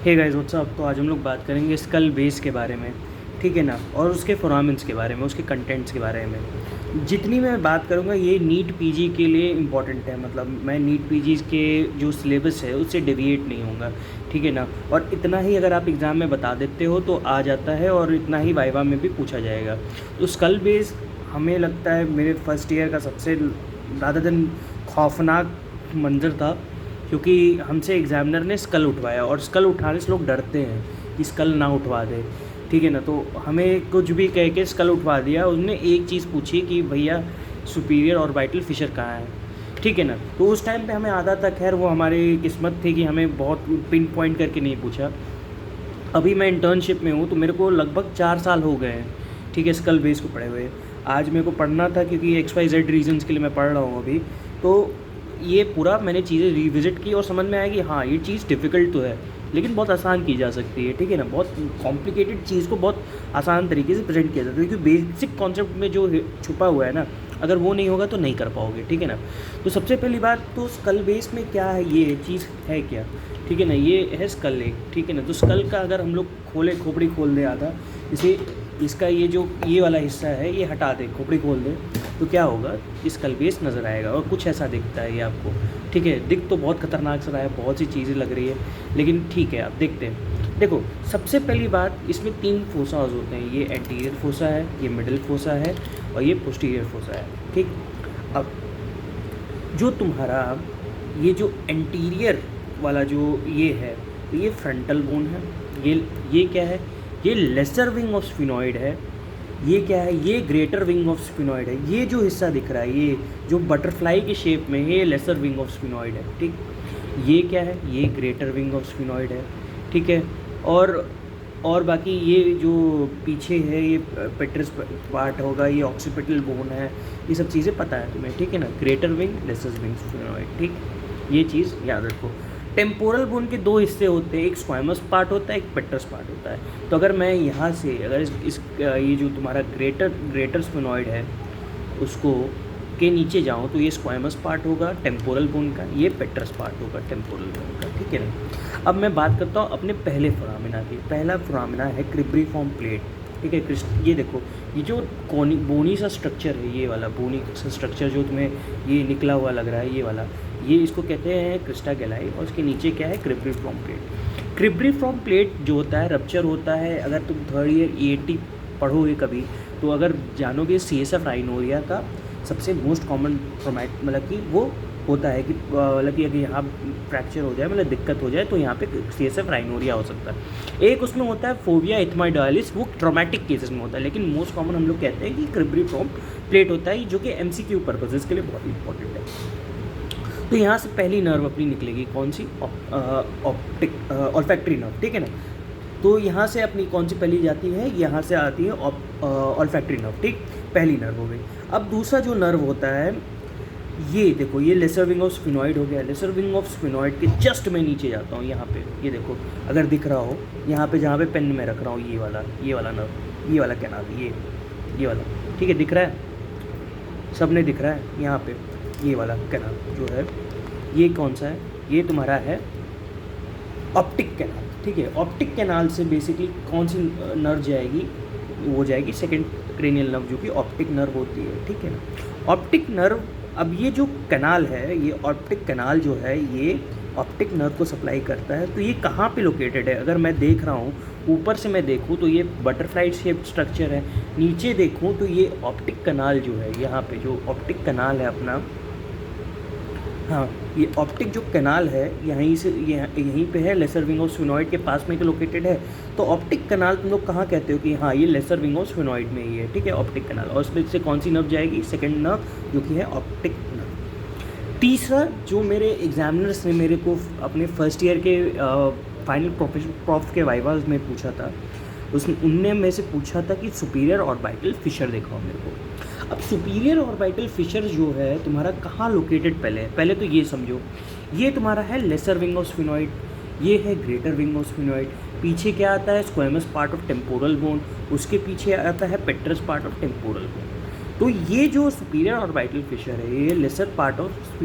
Hey guys what's up. तो आज हम लोग बात करेंगे स्कल बेस के बारे में, ठीक है ना, और उसके फोरामेंस के बारे में, उसके कंटेंट्स के बारे में। जितनी मैं बात करूँगा ये नीट पीजी के लिए इम्पॉर्टेंट है, मतलब मैं नीट पीजी के जो सिलेबस है उससे डेविएट नहीं होऊंगा, ठीक है ना। और इतना ही अगर आप एग्ज़ाम में बता देते हो तो आ जाता है, और इतना ही वाइवा में भी पूछा जाएगा। तो स्कल बेस हमें लगता है मेरे फर्स्ट ईयर का सबसे ज़्यादा दिन खौफनाक मंज़र था, क्योंकि हमसे एग्ज़ामिनर ने स्कल उठवाया, और स्कल उठाने से लोग डरते हैं कि स्कल ना उठवा दे, ठीक है ना। तो हमें कुछ भी कह के स्कल उठवा दिया। उसने एक चीज़ पूछी कि भैया सुपीरियर ऑर्बिटल फिशर कहाँ है, ठीक है ना। तो उस टाइम पे हमें आता था, खैर वो हमारी किस्मत थी कि हमें बहुत पिन पॉइंट करके नहीं पूछा। अभी मैं इंटर्नशिप में हूँ तो मेरे को लगभग 4 साल हो गए हैं, ठीक है, स्कल बेस को पढ़े हुए। आज मेरे को पढ़ना था क्योंकि XYZ रीजन्स के लिए मैं पढ़ रहा हूँ अभी। तो ये पूरा मैंने चीज़ें रिविज़िट की और समझ में आया कि हाँ ये चीज़ डिफ़िकल्ट तो है, लेकिन बहुत आसान की जा सकती है, ठीक है ना। बहुत कॉम्प्लिकेटेड चीज़ को बहुत आसान तरीके से प्रेजेंट किया जाता है, क्योंकि बेसिक कॉन्सेप्ट में जो छुपा हुआ है ना, अगर वो नहीं होगा तो नहीं कर पाओगे, ठीक है ना। तो सबसे पहली बात तो स्कल बेस में क्या है, ये चीज़ है क्या, ठीक है ना। ये है स्कल लेग, ठीक है ना। तो स्कल का अगर हम लोग खोले, खोपड़ी खोल दे आधा, जैसे इसका ये जो ये वाला हिस्सा है ये हटा दे, खोपड़ी खोल दे, तो क्या होगा, स्कल बेस नज़र आएगा और कुछ ऐसा दिखता है ये आपको, ठीक है। दिख तो बहुत खतरनाक सा रहा है, बहुत सी चीज़ें लग रही है, लेकिन ठीक है आप देखते हैं। देखो सबसे पहली बात, इसमें 3 फोसाज होते हैं। ये एंटीरियर फोसा है, ये मिडिल फोसा है, और ये पोस्टीरियर फोसा है, ठीक। अब जो तुम्हारा ये जो एंटीरियर वाला जो ये है, तो ये फ्रंटल बोन है। ये क्या है, ये लेसर विंग ऑफ स्फिनॉइड है। ये क्या है, ये ग्रेटर विंग ऑफ स्फिनॉइड है। ये जो हिस्सा दिख रहा है, ये जो बटरफ्लाई के शेप में है, ये लेसर विंग ऑफ स्फिनॉइड है, ठीक। ये क्या है, ये ग्रेटर विंग ऑफ स्फिनॉइड है, ठीक है। और बाकी ये जो पीछे है ये पेट्रस पार्ट होगा, ये ऑक्सीपिटल बोन है, ये सब चीज़ें पता है तुम्हें, ठीक है ना। Greater wing, lesser wing sphenoid, ठीक। ये चीज़ याद रखो। टेम्पोरल बोन के 2 हिस्से होते हैं, एक स्क्वामस पार्ट होता है, एक पेट्रस पार्ट होता है। तो अगर मैं यहाँ से अगर ये जो तुम्हारा ग्रेटर स्फिनॉइड है उसको के नीचे जाऊँ तो ये स्क्वामस पार्ट होगा टेम्पोरल बोन का, ये पेट्रस पार्ट होगा टेम्पोरल बोन का, ठीक है ना। अब मैं बात करता हूँ अपने पहले फोरामिना की। पहला फोरामिना है क्रिब्रीफॉर्म प्लेट, ठीक है। ये देखो, ये जो बोनी सा स्ट्रक्चर है, ये वाला बोनी सा स्ट्रक्चर जो तुम्हें ये निकला हुआ लग रहा है, ये वाला, ये इसको कहते हैं क्रिस्टा गैलाई, और उसके नीचे क्या है, क्रिब्रीफॉर्म प्लेट। क्रिब्रीफॉर्म प्लेट जो होता है रप्चर होता है, अगर तुम थर्ड ईयर EAT पढ़ोगे कभी तो अगर जानोगे CSF राइनोरिया का सबसे मोस्ट कॉमन ट्रॉमेट, मतलब कि वो होता है कि मतलब कि अगर यहाँ फ्रैक्चर हो जाए, मतलब दिक्कत हो जाए, तो यहाँ पे CSF राइनोरिया हो सकता है। एक उसमें होता है फोबिया इथमाइडालिस, वो ट्रॉमेटिक केसेस में होता है, लेकिन मोस्ट कॉमन हम लोग कहते हैं कि क्रिब्रीफॉर्म प्लेट होता है, जो कि MCQ पर्पजेज़ के लिए बहुत इंपॉर्टेंट है। तो यहाँ से पहली नर्व अपनी निकलेगी, कौन सी, ऑप्टिक ऑल्फैक्टरी नर्व, ठीक है ना। तो यहाँ से अपनी कौन सी पहली जाती है, यहाँ से आती है ऑल्फैक्टरी नर्व, ठीक, पहली नर्व हो गई। अब दूसरा जो नर्व होता है, ये देखो, ये लेसर विंग ऑफ स्फिनॉइड हो गया। लेसर विंग ऑफ स्फिनॉइड के जस्ट मैं नीचे जाता हूँ, यहाँ पे ये देखो, अगर दिख रहा हो यहाँ पे, जहाँ पे पेन में रख रहा हूँ, ये वाला नर्व, ये वाला कैनाल, ये वाला, ठीक है, दिख रहा है, सबने दिख रहा है यहाँ पे। ये वाला कैनाल जो है, ये कौन सा है, ये तुम्हारा है ऑप्टिक कैनाल, ठीक है। ऑप्टिक कैनाल से बेसिकली कौन सी नर्व जाएगी, वो जाएगी सेकंड क्रेनियल नर्व, जो कि ऑप्टिक नर्व होती है, ठीक है ना। ऑप्टिक नर्व, अब ये जो कैनाल है, ये ऑप्टिक कैनाल जो है, ये ऑप्टिक नर्व को सप्लाई करता है। तो ये कहाँ पे लोकेटेड है, अगर मैं देख रहा हूँ ऊपर से मैं देखूँ तो ये बटरफ्लाई शेप्ड स्ट्रक्चर है, नीचे देखूँ तो ये ऑप्टिक कैनाल जो है, यहाँ पे जो ऑप्टिक कैनाल है अपना, हाँ, ये ऑप्टिक जो कैनाल है यहीं पे है, लेसर विंग ऑफ स्फिनॉइड के पास में तो लोकेटेड है। तो ऑप्टिक कैनाल तुम लोग कहाँ कहते हो कि हाँ ये लेसर विंग ऑफ स्फिनॉइड में ही है, ठीक है, ऑप्टिक कैनाल। और उसमें से कौन सी नर्व जाएगी, सेकंड नर्व, जो कि है ऑप्टिक नर्व। तीसरा जो मेरे एग्जामिनर्स ने मेरे को अपने फर्स्ट ईयर के फाइनल प्रॉफ के वाइवाज में पूछा था, उनने मेरे से पूछा था कि सुपीरियर ऑर्बिटल फिशर दिखाओ मेरे को। अब सुपीरियर ऑर्बिटल फिशर जो है तुम्हारा कहाँ लोकेटेड, पहले तो ये समझो, ये तुम्हारा है लेसर विंग ऑफ स्फिनॉइड, ये है ग्रेटर विंग ऑफ स्फिनॉइड। पीछे क्या आता है, squamous part of temporal bone, उसके पीछे आता है petrous part of temporal bone. तो ये जो सुपीरियर ऑर्बिटल फिशर है, ये lesser part of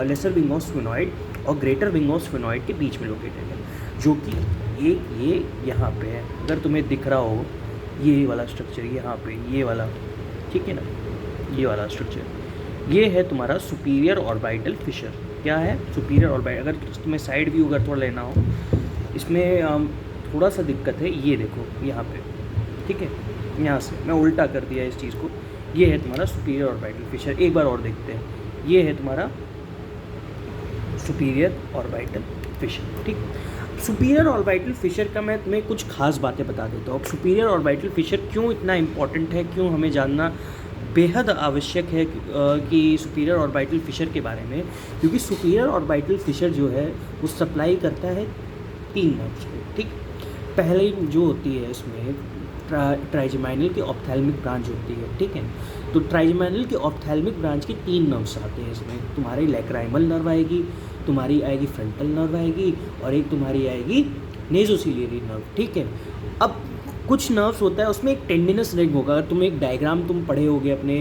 lesser wing of sphenoid और ग्रेटर विंग ऑफ स्फिनॉइड के बीच में लोकेटेड है, जो कि एक ये यहाँ पे है, अगर तुम्हें दिख रहा हो ये वाला स्ट्रक्चर यहाँ पे, ये वाला, ठीक है ना, ये वाला स्ट्रक्चर, ये है तुम्हारा सुपीरियर ऑर्बिटल फिशर। क्या है? Superior orbital. अगर तुम्हें साइड व्यू अगर थोड़ा लेना हो, इसमें थोड़ा सा दिक्कत है, ये देखो यहाँ पे, ठीक है, यहाँ से मैं उल्टा कर दिया इस चीज़ को। ये है तुम्हारा सुपीरियर ऑर्बिटल फिशर। एक बार और देखते हैं, ये है तुम्हारा सुपीरियर ऑर्बिटल फिशर, ठीक। सुपीरियर ऑर्बिटल फिशर का मैं तुम्हें कुछ खास बातें बता देता हूँ। अब सुपीरियर ऑर्बिटल फिशर क्यों इतना इम्पॉर्टेंट है, क्यों हमें जानना बेहद आवश्यक है कि सुपीरियर ऑर्बिटल फिशर के बारे में, क्योंकि सुपीरियर ऑर्बिटल फिशर जो है वो सप्लाई करता है 3 नर्व्स को, ठीक। पहले जो होती है इसमें ट्राइजेमाइनल की ऑप्थेल्मिक ब्रांच होती है, ठीक है। तो ट्राइजेमाइनल की ऑप्थेल्मिक ब्रांच के 3 नर्व्स आते हैं इसमें। तुम्हारी लैक्राइमल नर्व आएगी, तुम्हारी आएगी फ्रंटल नर्व आएगी, और एक तुम्हारी आएगी नेजोसिलियरी नर्व, ठीक है। अब कुछ नर्व्स होता है उसमें एक टेंडिनस रिंग होगा। अगर तुम एक डायग्राम तुम पढ़े होगे अपने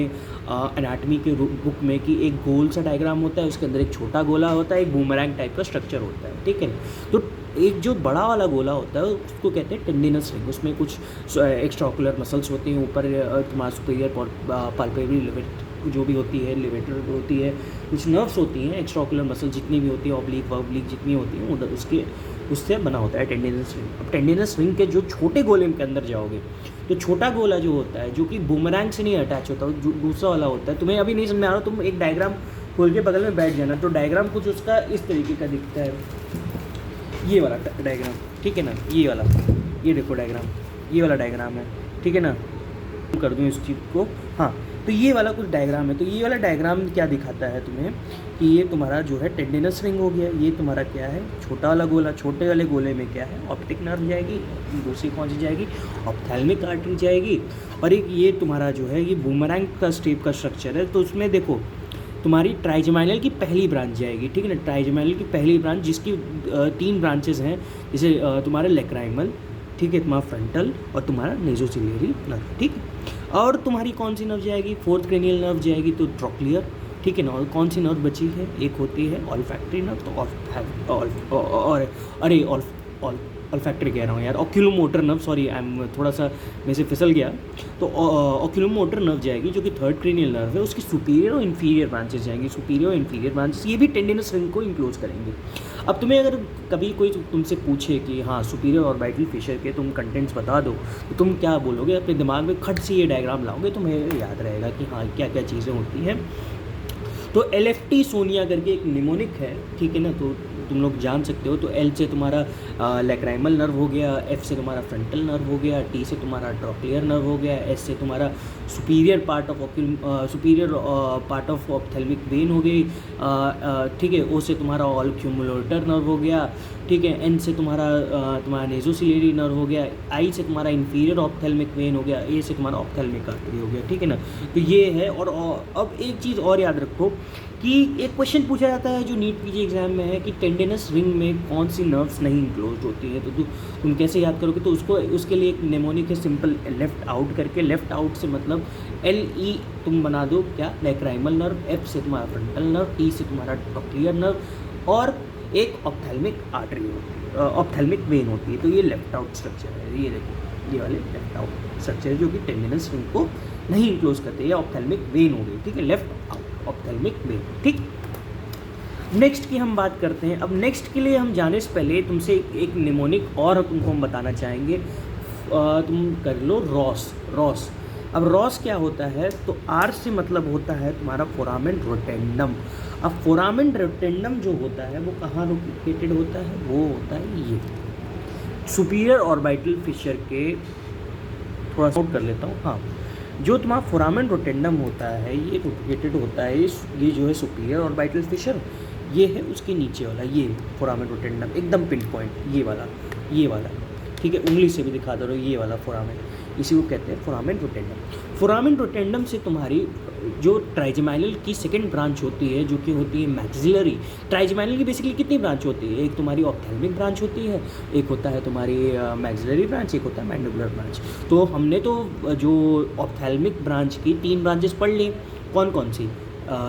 एनाटमी के बुक में कि एक गोल सा डायग्राम होता है, उसके अंदर एक छोटा गोला होता है, एक बूमरैंग टाइप का स्ट्रक्चर होता है, ठीक है। तो एक जो बड़ा वाला गोला होता है उसको कहते हैं टेंडिनस रिंग। उसमें कुछ एक्स्ट्राओकुलर मसल्स होती हैं ऊपर, तुम्हारा सुपीरियर पाल्पेब्रल लिवेट जो भी होती है, लिवेटर होती है, कुछ नर्व्स होती हैं, एक्स्ट्राओकुलर मसल जितनी भी होती है, ऑब्लिक जितनी होती हैं उधर उसके उससे बना होता है टेंडिनस रिंग। अब टेंडिनस रिंग के जो छोटे गोले के अंदर जाओगे तो छोटा गोला जो होता है, जो कि बूमरैंग से नहीं अटैच होता, जो दूसरा वाला होता है, तुम्हें अभी नहीं समझ में आ रहा, तुम एक डायग्राम खोल के बगल में बैठ जाना। तो डायग्राम कुछ उसका इस तरीके का दिखता है, ये वाला डायग्राम, ठीक है ना, ये वाला, ये देखो डायग्राम, ये वाला डायग्राम है, ठीक है ना। कर दूँ इस चीज़ को, हाँ। तो ये वाला कुछ डायग्राम है। तो ये वाला डायग्राम क्या दिखाता है तुम्हें कि ये तुम्हारा जो है टेंडिनस रिंग हो गया, ये तुम्हारा क्या है छोटा वाला गोला, छोटे वाले गोले में क्या है ऑप्टिक नर्व जाएगी, दूसरी कौन सी जाएगी ऑप्थेल्मिक आर्टरी जाएगी, और एक ये तुम्हारा जो है ये बूमरैंग का स्टेप का स्ट्रक्चर है। तो उसमें देखो तुम्हारी ट्राइजेमाइनल की पहली ब्रांच जाएगी, ठीक है ना, ट्राइजेमाइनल की पहली ब्रांच जिसकी 3 ब्रांचेस हैं, जैसे तुम्हारा लैक्राइमल, ठीक है, तुम्हारा फ्रंटल और तुम्हारा नेजोसिलियरी नर्व, ठीक है। और तुम्हारी कौन सी नर्व जाएगी, 4th क्रेनियल नर्व जाएगी, तो ट्रोक्लियर, ठीक है ना। और कौन सी नर्व बची है, एक होती है ऑल्फैक्टरी नर्व, तो ऑल्फैक्टरी कह रहा हूँ यार, oculomotor nerve, sorry I am थोड़ा सा में से फिसल गया। तो ऑक्यूलोमोटर नर्व जाएगी जो कि 3rd क्रेनियल नर्व है, उसकी सुपीरियर और इन्फीरियर ब्रांचेस जाएंगी, सुपीरियर और इन्फीरियर ब्रांचेस, ये भी टेंडिनस रिंग को इंक्लोज करेंगे। अब तुम्हें अगर कभी कोई तुमसे पूछे कि हाँ सुपीरियर ऑर्बिटल फिशर के तुम कंटेंट्स बता दो, तो तुम क्या बोलोगे? अपने दिमाग में खट से ये डायग्राम लाओगे, तुम्हें याद रहेगा कि हाँ क्या क्या चीज़ें होती हैं। तो LFT सोनिया करके एक निमोनिक है, ठीक है ना, तो तुम लोग जान सकते हो। तो L से तुम्हारा लैक्राइमल नर्व हो गया, F से तुम्हारा फ्रंटल नर्व हो गया, T से तुम्हारा ट्रोक्लियर नर्व हो गया, S से तुम्हारा superior part of ophthalmic when हो गई, ठीक है। O से तुम्हारा ऑक्यूमुलेटर नर्व हो गया, ठीक है। N से तुम्हारा नेजोसिलियरी नर्व हो गया, I से तुम्हारा इन्फीरियर ऑप्थेल्मिक वेन हो गया, A से तुम्हारा ऑप्थेल्मिक आर्टरी हो गया, ठीक है ना। तो ये है। और अब एक चीज़ और याद रखो कि एक क्वेश्चन पूछा जाता है जो नीट पीजी एग्जाम में है कि टेंडिनस रिंग में कौन सी नर्व्स नहीं इंक्लोज होती है, तो तुम कैसे याद करोगे? तो उसके लिए एक नेमोनिक है सिंपल, लेफ्ट आउट करके। लेफ्ट आउट से मतलब LE तुम बना दो क्या, लैक्राइमल नर्व, F से तुम्हारा फ्रंटल नर्व, T से तुम्हारा ट्रोक्लियर नर्व, और एक ऑप्थेल्मिक आर्टरी होती है, ऑप्थेल्मिक वेन होती है। तो ये लेफ्ट आउट स्ट्रक्चर है, ये देखो ये वाले लेफ्ट आउट स्ट्रक्चर है जो कि टेंडिनस रिंग को नहीं इंक्लोज करते, ये ऑप्थेल्मिक वेन हो गई, ठीक है, लेफ्ट आउट ऑप्थेल्मिक वेन, ठीक। नेक्स्ट की हम बात करते हैं। अब नेक्स्ट के लिए हम जाने से पहले तुमसे एक निमोनिक और तुमको हम बताना चाहेंगे, तुम कर लो रॉस। अब रॉस क्या होता है? तो R से मतलब होता है तुम्हारा फोरामेन रोटेंडम। अब फोरामेन रोटेंडम जो होता है वो कहाँ लोकेटेड होता है? वो होता है ये सुपीरियर ऑर्बिटल फिशर के, थोड़ा सा नोट कर लेता हूँ, हाँ। जो तुम्हारा फोरामेन रोटेंडम होता है ये लोकेटेड होता है, ये जो है सुपीरियर ऑर्बिटल फिशर, ये है उसके नीचे वाला, ये फोरामेन रोटेंडम एकदम पिन पॉइंट, ये वाला, ठीक है, उंगली से भी दिखा दो, ये वाला फोरामेन, इसी को कहते हैं फोरामेन रोटेंडम। फोरामेन रोटेंडम से तुम्हारी जो ट्राइजेमाइनल की सेकंड ब्रांच होती है जो कि होती है मैक्सिलरी। ट्राइजेमाइनल की बेसिकली कितनी ब्रांच होती है? एक तुम्हारी ऑप्थेल्मिक ब्रांच होती है, एक होता है तुम्हारी मैक्सिलरी ब्रांच, एक होता है मैंडिबुलर ब्रांच। तो हमने तो जो ऑप्थेल्मिक ब्रांच की 3 ब्रांचेस पढ़ ली, कौन कौन सी?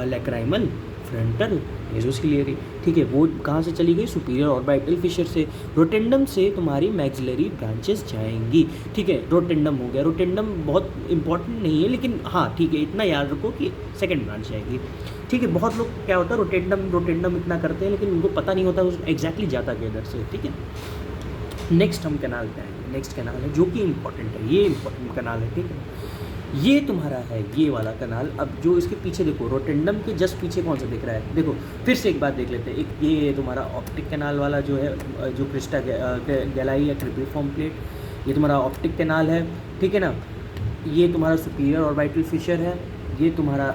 लैक्राइमल, फ्रंटल, नेजोसिलियरी, ठीक है, वो कहाँ से चली गई, सुपीरियर ऑर्बिटल फिशर से। रोटेंडम से तुम्हारी मैक्सिलरी ब्रांचेस जाएंगी, ठीक है। रोटेंडम हो गया, रोटेंडम बहुत इंपॉर्टेंट नहीं है लेकिन हाँ ठीक है, इतना याद रखो कि सेकंड ब्रांच जाएगी, ठीक है। बहुत लोग क्या होता है रोटेंडम रोटेंडम इतना करते हैं लेकिन उनको पता नहीं होता एग्जैक्टली जाता किधर से, ठीक है। नेक्स्ट हम कैनाल पे आएंगे, नेक्स्ट कैनाल है जो कि इंपॉर्टेंट है, ये इंपॉर्टेंट कैनाल है, ठीक है। ये तुम्हारा है ये वाला कैनाल। अब जो इसके पीछे देखो, रोटेंडम के जस्ट पीछे कौन सा दिख रहा है, देखो फिर से एक बात देख लेते हैं। एक ये तुम्हारा ऑप्टिक कैनाल वाला जो है, जो क्रिस्टा गैलाई या क्रिपिफॉर्म प्लेट, ये तुम्हारा ऑप्टिक कैनाल है, ठीक है ना। ये तुम्हारा सुपीरियर ऑर्बिटल फिशर है, ये तुम्हारा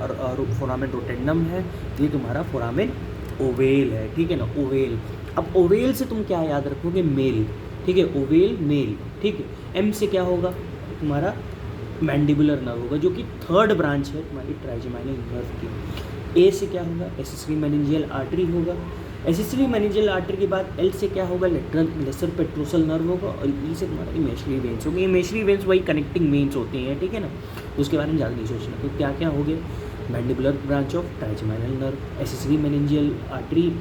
फोरामेन रोटेंडम है, ये तुम्हारा फोरामेन ओवेल है, ठीक है ना, ओवेल। अब ओवेल से तुम क्या याद रखोगे, मेल, ठीक है, ओवेल मेल, ठीक है। एम से क्या होगा, तुम्हारा मैंडिबुलर नर्व होगा जो कि थर्ड ब्रांच है तुम्हारी ट्राइजेमाइनल नर्व की। ए से क्या होगा, एसेसरी मेनिंजियल आर्टरी होगा। एसेसरी मेनिंजियल आर्टरी के बाद एल से क्या होगा, लेसर पेट्रोसल नर्व होगा। और ई से तुम्हारा इमेशरी वेन्स होगी। इमेशरी वेन्स वही कनेक्टिंग वेन्स होती हैं, ठीक है ना, तो उसके बारे में ज़्यादा नहीं सोचना। तो क्या क्या हो गया, mandibular branch of trigeminal nerve, accessory meningeal artery,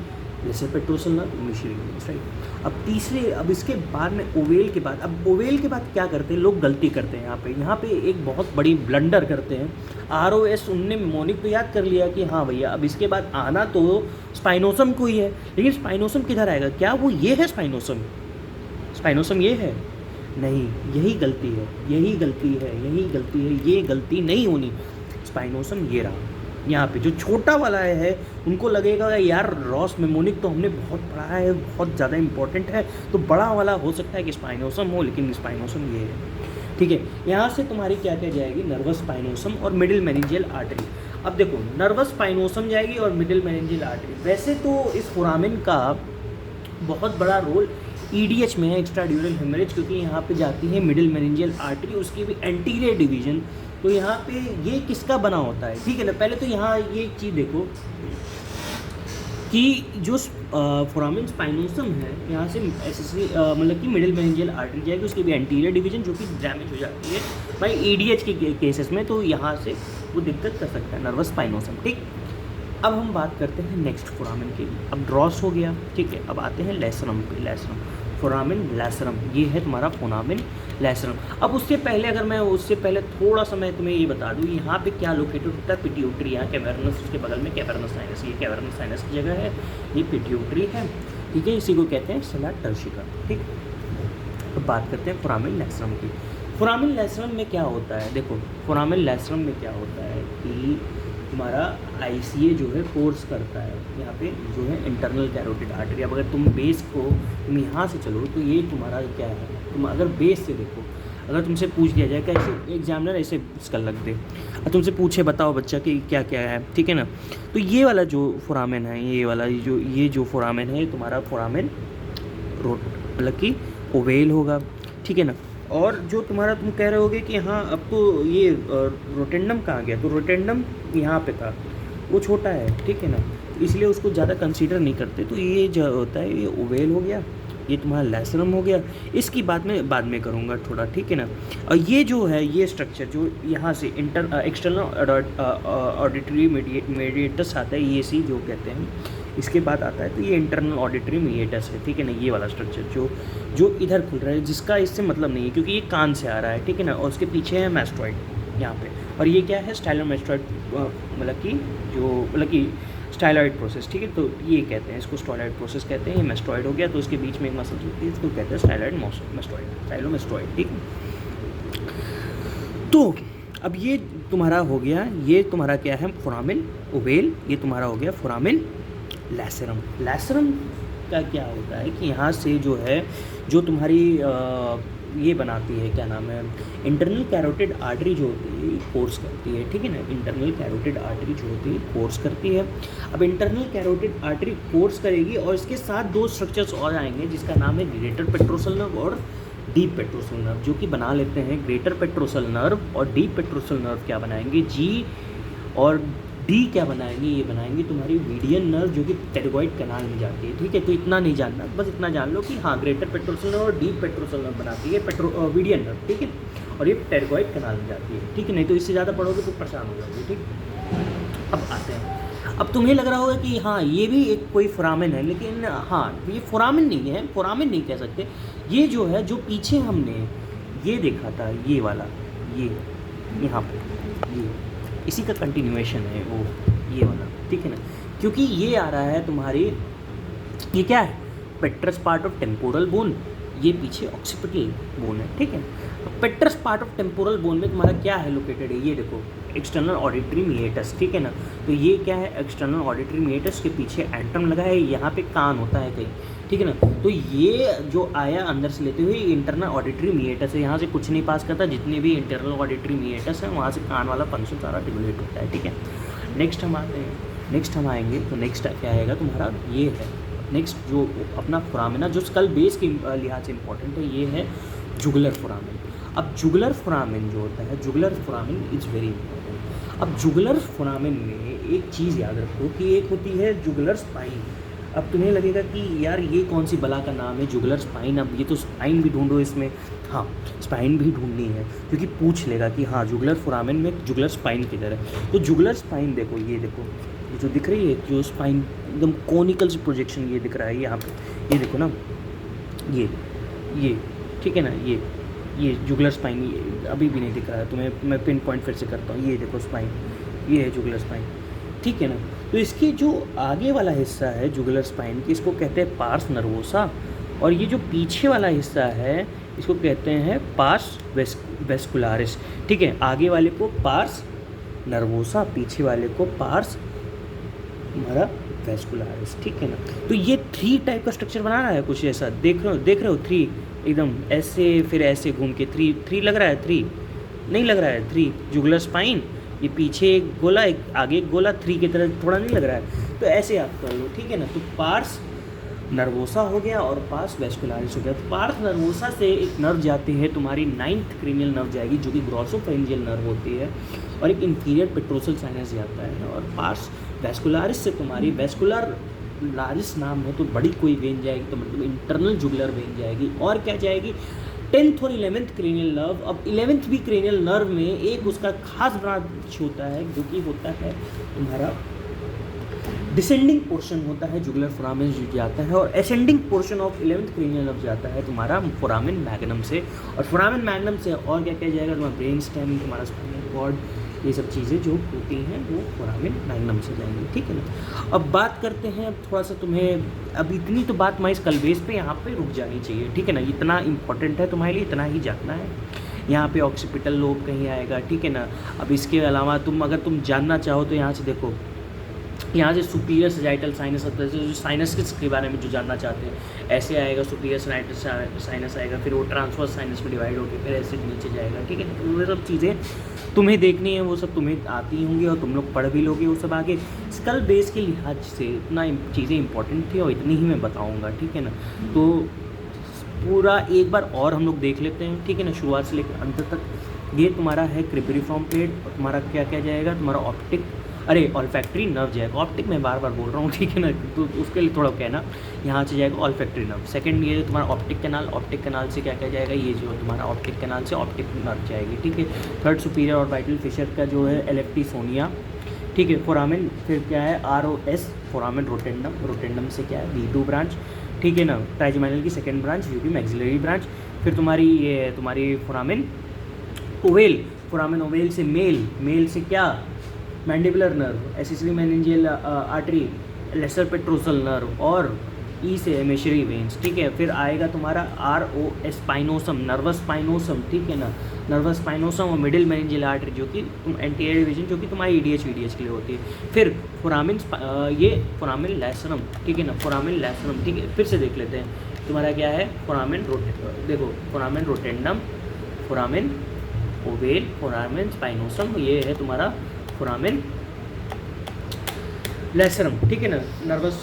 lesser petrosal nerve, emissary veins, right. अब तीसरे, अब इसके बाद में ओवेल के बाद, अब ओवेल के बाद क्या करते हैं लोग, गलती करते हैं यहाँ पे एक बहुत बड़ी ब्लंडर करते हैं। ROS उनने मोनिक तो याद कर लिया कि हाँ भैया अब इसके बाद आना तो स्पाइनोसम को ही है, लेकिन स्पाइनोसम किधर आएगा, क्या वो ये है स्पाइनोसम, स्पाइनोसम ये है नहीं, यही गलती है, यही गलती है, यही गलती है, ये गलती नहीं होनी। स्पाइनोसम ये रहा यहाँ पे, जो छोटा वाला है उनको लगेगा यार रॉस मेमोनिक तो हमने बहुत पढ़ा है, बहुत ज़्यादा इंपॉर्टेंट है, तो बड़ा वाला हो सकता है कि स्पाइनोसम हो, लेकिन स्पाइनोसम ये है, ठीक है। यहाँ से तुम्हारी क्या क्या जाएगी, नर्वस स्पाइनोसम और मिडिल मेनिंजियल आर्टरी। अब देखो नर्वस स्पाइनोसम जाएगी और मिडिल मेनिंजियल आर्टरी। वैसे तो इस फोरामेन का बहुत बड़ा रोल EDH में है, एक्स्ट्रा ड्यूरल हेमरेज, क्योंकि यहाँ पे जाती है मिडिल मेनिंजियल आर्टरी, उसकी भी एंटीरियर डिवीजन। तो यहाँ पे ये किसका बना होता है, ठीक है ना। पहले तो यहाँ ये चीज़ देखो कि जो फोरामेन स्पाइनोसम है यहाँ से एसेसरी मतलब कि मिडिल मेनिंजियल आर्टरी जाएगी, उसकी भी एंटीरियर डिवीजन जो कि डैमेज हो जाती है भाई EDH के केसेस में, तो यहाँ से वो दिक्कत कर सकता है नर्वस स्पाइनोसम, ठीक। अब हम बात करते हैं नेक्स्ट फोरामेन की। अब ड्रॉस हो गया, ठीक है। अब आते हैं लेसरम पे, लेसरम फोरामेन लेसरम, ये है तुम्हारा फोरामेन लेसरम। अब उससे पहले अगर मैं उससे पहले थोड़ा सा मैं तुम्हें ये बता दूँ, यहाँ पे क्या लोकेटेड होता है, पिट्यूटरी, यहाँ कैवर्नस, उसके बगल में कैवर्नस साइनस, ये कैवर्नस साइनस की जगह है, ये पिट्यूटरी है, ठीक है। इसी को कहते हैं सेला टर्शिका, ठीक। अब बात करते हैं फोरामेन लेसरम की। फोरामेन लेसरम में क्या होता है, देखो फोरामेन लेसरम में क्या होता है कि तुम्हारा ICA जो है कोर्स करता है यहाँ पे, जो है इंटरनल कैरोटिड आर्टरी। अब अगर तुम बेस को तुम यहाँ से चलो तो ये तुम्हारा क्या है, तुम अगर बेस से देखो, अगर तुमसे पूछ दिया जाए, कैसे एग्जामिनर ऐसे इसका लग दे और तुमसे पूछे बताओ बच्चा कि क्या क्या है, ठीक है ना, तो ये वाला जो फोरामेन है, ये वाला ये जो फोरामेन है तुम्हारा फोरामेन रोट मतलब कि ओवेल होगा, ठीक है ना। और जो तुम्हारा तुम कह रहे होगे कि हाँ अब तो ये रोटेंडम कहाँ गया, तो रोटेंडम यहाँ पे था, वो छोटा है, ठीक है ना, इसलिए उसको ज़्यादा कंसीडर नहीं करते। तो ये जो होता है ये ओवेल हो गया, ये तुम्हारा लेसरम हो गया, इसकी बाद में करूँगा थोड़ा, ठीक है ना। और ये जो है ये स्ट्रक्चर जो यहाँ से एक्सटर्नल ऑडिटरी मीडिएटस आता है, EAC जो कहते हैं, इसके बाद आता है तो ये इंटरनल ऑडिटरी मीडिएटस है, ठीक है ना। ये वाला स्ट्रक्चर जो इधर खुल रहा है, जिसका इससे मतलब नहीं है क्योंकि ये कान से आ रहा है, ठीक है ना। और उसके पीछे है मैस्टॉइड यहाँ पे, और ये क्या है स्टाइलोमेस्टॉइड, मतलब कि स्टाइलॉइड प्रोसेस, ठीक है। तो ये कहते हैं इसको स्टाइलॉइड प्रोसेस कहते हैं। ये मैस्टॉइड हो गया, तो उसके बीच में एक मसल होती है, इसको कहते हैं स्टाइलॉइड मैस्टॉइड, स्टाइलोमेस्टॉइड, ठीक। तो अब ये तुम्हारा हो गया, ये तुम्हारा क्या है फोरामेन ओवेल, ये तुम्हारा हो गया फोरामेन लेसरम। लेसरम का क्या होता है कि यहाँ से जो है जो तुम्हारी ये बनाती है, क्या नाम है, इंटरनल कैरोटिड आर्टरी जो होती है कोर्स करती है, ठीक है ना। इंटरनल कैरोटिड आर्टरी जो होती है कोर्स करती है। अब इंटरनल कैरोटिड आर्टरी कोर्स करेगी और इसके साथ दो स्ट्रक्चर्स और आएंगे जिसका नाम है ग्रेटर पेट्रोसल नर्व और डीप पेट्रोसल नर्व, जो कि बना लेते हैं ग्रेटर पेट्रोसल नर्व और डीप पेट्रोसल नर्व क्या बनाएंगे, G और D क्या बनाएंगे, ये बनाएंगे तुम्हारी मीडियन नर्व जो कि टेरगॉइड कैनाल में जाती है, ठीक है। तो इतना नहीं जानना, बस इतना जान लो कि हाँ ग्रेटर पेट्रोसल नर्व और डीप पेट्रोसल नर्व बनाती है मीडियन नर्व, ठीक है, और ये टेरगॉइड कैनाल में जाती है, ठीक है। नहीं तो इससे ज़्यादा पढ़ोगे तो परेशान हो जाओगे, ठीक। अब आते हैं, अब तुम्हें लग रहा होगा कि हाँ ये भी एक कोई फोरामेन है, लेकिन हाँ ये फोरामेन नहीं है, फोरामेन नहीं कह सकते। ये जो है, जो पीछे हमने ये देखा था, ये वाला, ये यहाँ पे, ये इसी का कंटिन्यूएशन है वो, ये वाला, ठीक है ना। क्योंकि ये आ रहा है तुम्हारी, ये क्या है, petrous part of temporal bone, ये पीछे ऑक्सीपिटल बोन है, ठीक है। Petrous part of temporal bone में तुम्हारा क्या है लोकेटेड है, ये देखो, एक्सटर्नल ऑडिटरी मिएटस, ठीक है ना। तो ये क्या है, एक्सटर्नल ऑडिटरी मिएटस के पीछे एंट्रम लगा है, यहाँ पे कान होता है कहीं, ठीक है ना। तो ये जो आया अंदर से लेते हुए इंटरनल ऑडिटरी मिएटस है, यहाँ से कुछ नहीं पास करता, जितने भी इंटरनल ऑडिटरी मिएटस है वहाँ से कान वाला फंक्शन सारा रेगुलेट होता है, ठीक है। नेक्स्ट हम आते हैं, नेक्स्ट हम आएंगे तो नेक्स्ट क्या आएगा तुम्हारा, ये है नेक्स्ट जो अपना फोरामेना, जो स्कल बेस के लिहाज से इंपॉर्टेंट है, ये है जुगुलर फोरामेन। अब जुगुलर फोरामेन जो होता है, jugular foramen is very important. अब जुगुलर फोरामेन में एक चीज़ याद रखो कि एक होती है जुगुलर स्पाइन। अब तुम्हें लगेगा कि यार ये कौन सी बला का नाम है जुगुलर स्पाइन, अब ये तो स्पाइन भी ढूंढो इसमें। हाँ, स्पाइन भी ढूंढनी है, क्योंकि पूछ लेगा कि हाँ जुगुलर फोरामेन में जुगुलर स्पाइन किधर है। तो जुगुलर स्पाइन देखो, ये देखो, ये जो दिख रही है, जो स्पाइन एकदम कोनिकल से प्रोजेक्शन ये दिख रहा है यहाँ पे, ये देखो ना, ये ठीक है ना, ये जुगुलर स्पाइन, ये अभी भी नहीं दिख रहा है तुम्हें, मैं पिन पॉइंट फिर से करता हूँ, ये देखो स्पाइन, ये है जुगुलर स्पाइन, ठीक है ना। तो इसके जो आगे वाला हिस्सा है जुगुलर स्पाइन की, इसको कहते हैं पार्स नर्वोसा, और ये जो पीछे वाला हिस्सा है इसको कहते हैं पार्स वेस्कुलारिस, ठीक है। आगे वाले को पार्स नर्वोसा, पीछे वाले को पार्स हमारा वेस्कुलारिस, ठीक है ना। तो ये 3 टाइप का स्ट्रक्चर बना रहा है कुछ ऐसा, देख रहे हो 3 एकदम ऐसे, फिर ऐसे घूम के 3 लग रहा है, 3 नहीं लग रहा है, 3 जुगुलर स्पाइन, ये पीछे एक गोला, एक आगे एक गोला, 3 की तरह थोड़ा नहीं लग रहा है। तो ऐसे आप कर लो, ठीक है ना। तो पार्स नर्वोसा हो गया और पार्स वेस्कुलारिस हो गया। तो पार्स नर्वोसा से एक नर्व जाती है तुम्हारी 9th क्रेनियल नर्व जाएगी, जो कि ग्रॉसोफेरिंजियल नर्व होती है, और एक इंफीरियर पेट्रोसल साइनस जाता है। और पार्स वेस्कुलारिस से तुम्हारी वेस्कुलर लारिस नाम है तो बड़ी कोई वेन जाएगी, तो मतलब इंटरनल जुगुलर वेन जाएगी। और क्या जाएगी, 10th और 11th क्रेनियल नर्व। अब 11th भी क्रेनियल नर्व में एक उसका खास ब्रांच होता है, जो कि होता है तुम्हारा डिसेंडिंग पोर्शन होता है जुगुलर फोरामेन जो जाता है, और ascending portion of 11th cranial nerve जाता है तुम्हारा फोरामेन मैग्नम से। और फोरामेन मैग्नम से और क्या क्या जाएगा, तुम्हारा ब्रेन स्टेम, तुम्हारा स्पाइनल कॉर्ड, ये सब चीज़ें जो होती हैं वो फोरामेन मैग्नम से जाएंगी, ठीक है ना। अब बात करते हैं, अब थोड़ा सा तुम्हें, अब इतनी तो बात मैं इस कलबेस पे यहाँ पे रुक जानी चाहिए, ठीक है ना। इतना इंपॉर्टेंट है तुम्हारे लिए, इतना ही जानना है। यहाँ पे ऑक्सीपिटल लोब कहीं आएगा, ठीक है ना। अब इसके अलावा अगर तुम जानना चाहो तो यहाँ से देखो, यहाँ से सुपीरियर सजाइटल साइनस होता है, जो साइनस के बारे में जो जानना चाहते हैं, ऐसे आएगा सुपीरियर साइनस आएगा, फिर वो ट्रांसवर्स साइनस में डिवाइड होकर फिर ऐसे नीचे जाएगा, ठीक है। तो वो सब चीज़ें तुम्हें देखनी है, वो सब तुम्हें आती होंगी और तुम लोग पढ़ भी लोगे वो सब आगे। स्कल बेस के लिहाज से इतना चीज़ें इंपॉर्टेंट थी और इतनी ही मैं बताऊँगा, ठीक है ना। तो पूरा एक बार और हम लोग देख लेते हैं, ठीक है ना, शुरुआत से लेकर अंत तक। ये तुम्हारा है क्रिबरिफॉर्म प्लेट, और तुम्हारा क्या क्या जाएगा, तुम्हारा ऑप्टिक, अरे ऑल्फैक्टरी नर्व जाएगा, ऑप्टिक मैं बार बार बोल रहा हूँ, ठीक है ना, तो उसके लिए थोड़ा कहना, यहाँ से जाएगा ऑल्फैक्टरी नर्व। सेकंड ये तुम्हारा ऑप्टिक कैनाल, ऑप्टिक कैनाल से क्या क्या जाएगा, ये जो तुम्हारा ऑप्टिक कैनाल से ऑप्टिक नर्व जाएगी, ठीक है। थर्ड सुपीरियर और वाइटल फिशर का जो है एलेप्टी सोनिया, ठीक है। फोरामेन फिर क्या है, ROS फोरामेन रोटेंडम, रोटेंडम से क्या है V2 ब्रांच, ठीक है ना। ट्राइजेमिनल की सेकेंड ब्रांच जो कि मैक्सिलरी ब्रांच। फिर तुम्हारी ये तुम्हारी फोरामेन ओवेल, फोरामेन ओवेल से मेल से क्या, mandibular nerve, accessory meningeal artery, lesser petrosal nerve, और ई से एमेशरी वेन्स, ठीक है। फिर आएगा तुम्हारा ROS स्पाइनोसम, नर्वस स्पाइनोसम, ठीक है ना, नर्वस स्पाइनोसम, और मिडिल मेनिंजियल आर्टरी जो कि एंटीरियर डिवीजन जो कि तुम्हारी EDH VDH के लिए होती है। फिर फोरामेन ये फोरामेन लैसरम, ठीक है ना, फोरामेन लैसरम, ठीक है। फिर से देख लेते हैं तुम्हारा क्या है, फोरामेन देखो, foramen रोटेंडम, foramen ovale, foramen spinosum, ये है तुम्हारा फोरामेन लैसरम, ठीक है ना। नर्वस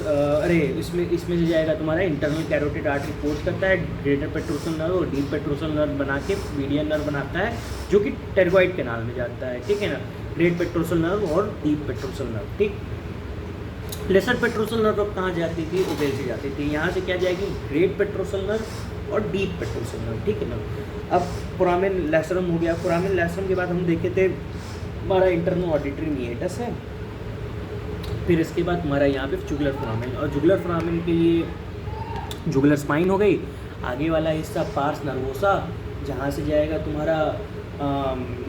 इसमें से जाएगा तुम्हारा इंटरनल कैरोटिड आर्टरी पोर्ट करता है ग्रेटर पेट्रोसल नर्व और डीप पेट्रोसल नर्व बना के मीडियन नर्व बनाता है, जो कि टेरगॉइड कैनाल में जाता है, ठीक है ना। ग्रेट पेट्रोसल नर्व और डीप पेट्रोसल नर्व, ठीक। लेसर पेट्रोसल नर्व अब कहाँ जाती थी, ओवेल से जाती थी। यहाँ से क्या जाएगी, ग्रेट पेट्रोसल नर्व और डीप पेट्रोसल नर्व, ठीक है ना। अब फोरामेन लैसरम हो गया। फोरामेन लैसरम के बाद हम देखे थे हमारा इंटरनल ऑडिटरी मिएटस है, फिर इसके बाद तुम्हारा यहाँ पे जुगुलर फोरामेन, और जुगुलर फोरामेन के लिए जुगुलर स्पाइन हो गई, आगे वाला हिस्सा पार्स नर्वोसा जहाँ से जाएगा तुम्हारा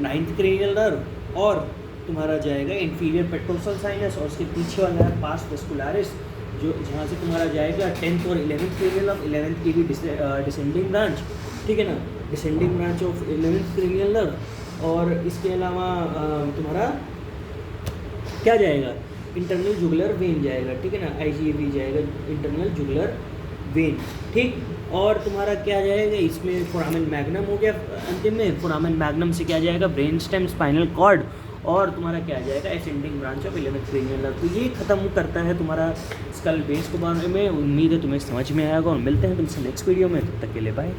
9th क्रेनियल नर्व, और तुम्हारा जाएगा इंफीरियर पेट्रोसल साइनस, और उसके पीछे वाला है पार्स वेस्कुलरिस जो जहाँ से तुम्हारा जाएगा 10th और 11th क्रेनियल नर्व, 11th की भी डिसेंडिंग ब्रांच, ठीक है ना, descending branch of 11th cranial nerve. और इसके अलावा तुम्हारा क्या जाएगा, इंटरनल जुगुलर वेन जाएगा, ठीक है ना, IJV जाएगा, इंटरनल जुगुलर वेन, ठीक। और तुम्हारा क्या जाएगा इसमें, फोरामेन मैग्नम हो गया अंतिम में, फोरामेन मैग्नम से क्या जाएगा, ब्रेन स्टेम, स्पाइनल कॉर्ड, और तुम्हारा क्या जाएगा, ascending branch of 11th cranial nerve. तो ये खत्म करता है तुम्हारा स्कल बेस के बारे में। उम्मीद है तुम्हें समझ में आएगा, और मिलते हैं तुमसे नेक्स्ट वीडियो में, तब तक के लिए बाय।